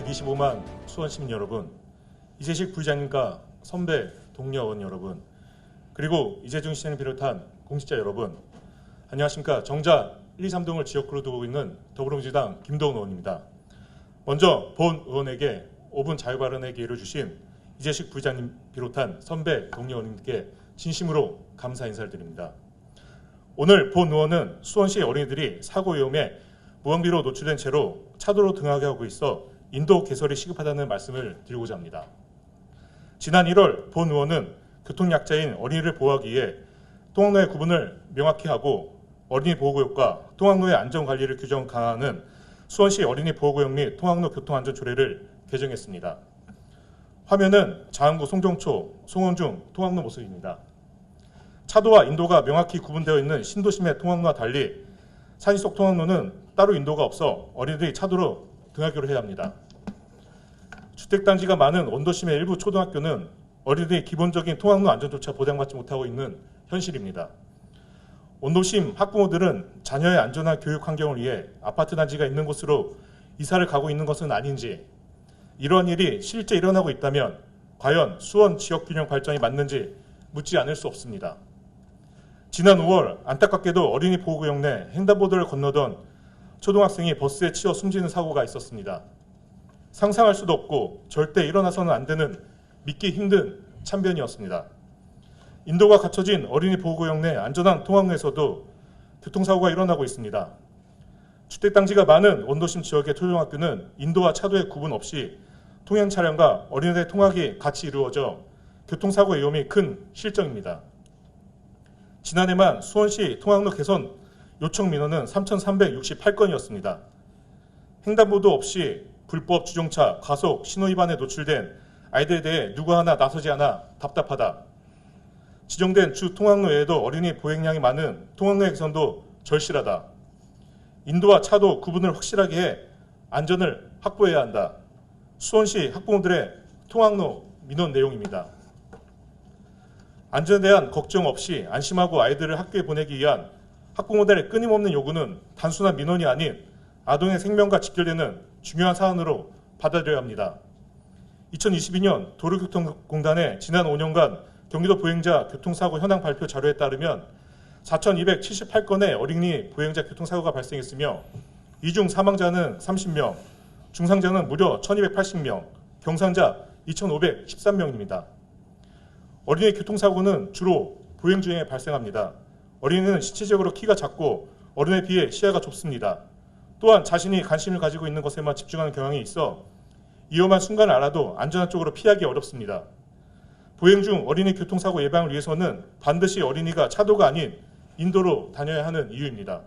125만 수원시민 여러분, 이재식 부의장님과 선배 동료 의원 여러분, 그리고 이재중 시장을 비롯한 공직자 여러분, 안녕하십니까. 정자 1, 2, 3동을 지역구로 두고 있는 더불어민주당 김도훈 의원입니다. 먼저 본 의원에게 5분 자유발언의 기회를 주신 이재식 부의장님 비롯한 선배 동료 의원님께 진심으로 감사 인사를 드립니다. 오늘 본 의원은 수원시 어린이들이 사고 위험에 무방비로 노출된 채로 차도로 등하게 하고 있어 인도 개설이 시급하다는 말씀을 드리고자 합니다. 지난 1월 본 의원은 교통약자인 어린이를 보호하기 위해 통학로의 구분을 명확히 하고 어린이 보호구역과 통학로의 안전관리를 규정 강화하는 수원시 어린이 보호구역 및 통학로 교통안전조례를 개정했습니다. 화면은 자안구 송정초, 송원중 통학로 모습입니다. 차도와 인도가 명확히 구분되어 있는 신도심의 통학로와 달리 산이속 통학로는 따로 인도가 없어 어린이들이 차도로 등하교를 해야 합니다. 주택단지가 많은 원도심의 일부 초등학교는 어린이들이 기본적인 통학로 안전조차 보장받지 못하고 있는 현실입니다. 원도심 학부모들은 자녀의 안전한 교육 환경을 위해 아파트 단지가 있는 곳으로 이사를 가고 있는 것은 아닌지, 이러한 일이 실제 일어나고 있다면 과연 수원 지역균형 발전이 맞는지 묻지 않을 수 없습니다. 지난 5월 안타깝게도 어린이 보호구역 내 횡단보도를 건너던 초등학생이 버스에 치여 숨지는 사고가 있었습니다. 상상할 수도 없고 절대 일어나서는 안 되는 믿기 힘든 참변이었습니다. 인도가 갖춰진 어린이 보호구역 내 안전한 통학로에서도 교통사고가 일어나고 있습니다. 주택단지가 많은 원도심 지역의 초등학교는 인도와 차도의 구분 없이 통행 차량과 어린이들의 통학이 같이 이루어져 교통사고 위험이 큰 실정입니다. 지난해만 수원시 통학로 개선 요청 민원은 3,368건이었습니다. 횡단보도 없이 불법 주정차, 과속, 신호위반에 노출된 아이들에 대해 누구 하나 나서지 않아 답답하다. 지정된 주 통학로 외에도 어린이 보행량이 많은 통학로의 개선도 절실하다. 인도와 차도 구분을 확실하게 해 안전을 확보해야 한다. 수원시 학부모들의 통학로 민원 내용입니다. 안전에 대한 걱정 없이 안심하고 아이들을 학교에 보내기 위한 학부모들의 끊임없는 요구는 단순한 민원이 아닌 아동의 생명과 직결되는 중요한 사안으로 받아들여야 합니다. 2022년 도로교통공단의 지난 5년간 경기도 보행자 교통사고 현황 발표 자료에 따르면 4,278건의 어린이 보행자 교통사고가 발생했으며 이 중 사망자는 30명, 중상자는 무려 1,280명, 경상자 2,513명입니다. 어린이 교통사고는 주로 보행 중에 발생합니다. 어린이는 신체적으로 키가 작고 어른에 비해 시야가 좁습니다. 또한 자신이 관심을 가지고 있는 것에만 집중하는 경향이 있어 위험한 순간을 알아도 안전한 쪽으로 피하기 어렵습니다. 보행 중 어린이 교통사고 예방을 위해서는 반드시 어린이가 차도가 아닌 인도로 다녀야 하는 이유입니다.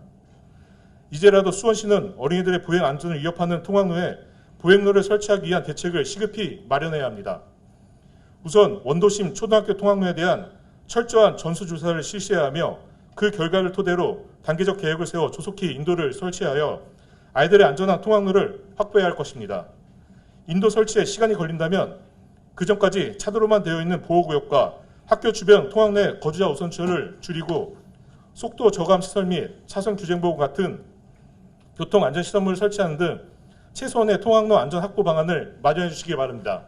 이제라도 수원시는 어린이들의 보행 안전을 위협하는 통학로에 보행로를 설치하기 위한 대책을 시급히 마련해야 합니다. 우선 원도심 초등학교 통학로에 대한 철저한 전수조사를 실시해야 하며 그 결과를 토대로 단계적 계획을 세워 조속히 인도를 설치하여 아이들의 안전한 통학로를 확보해야 할 것입니다. 인도 설치에 시간이 걸린다면 그 전까지 차도로만 되어 있는 보호구역과 학교 주변 통학로의 거주자 우선주를 줄이고 속도 저감 시설 및 차선 규정보호 같은 교통안전시설물을 설치하는 등 최소한의 통학로 안전 확보 방안을 마련해 주시기 바랍니다.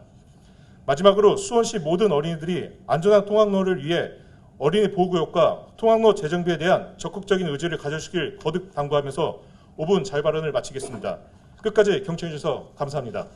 마지막으로 수원시 모든 어린이들이 안전한 통학로를 위해 어린이 보호구역과 통학로 재정비에 대한 적극적인 의지를 가져주시길 거듭 당부하면서 5분 자유발언을 마치겠습니다. 끝까지 경청해 주셔서 감사합니다.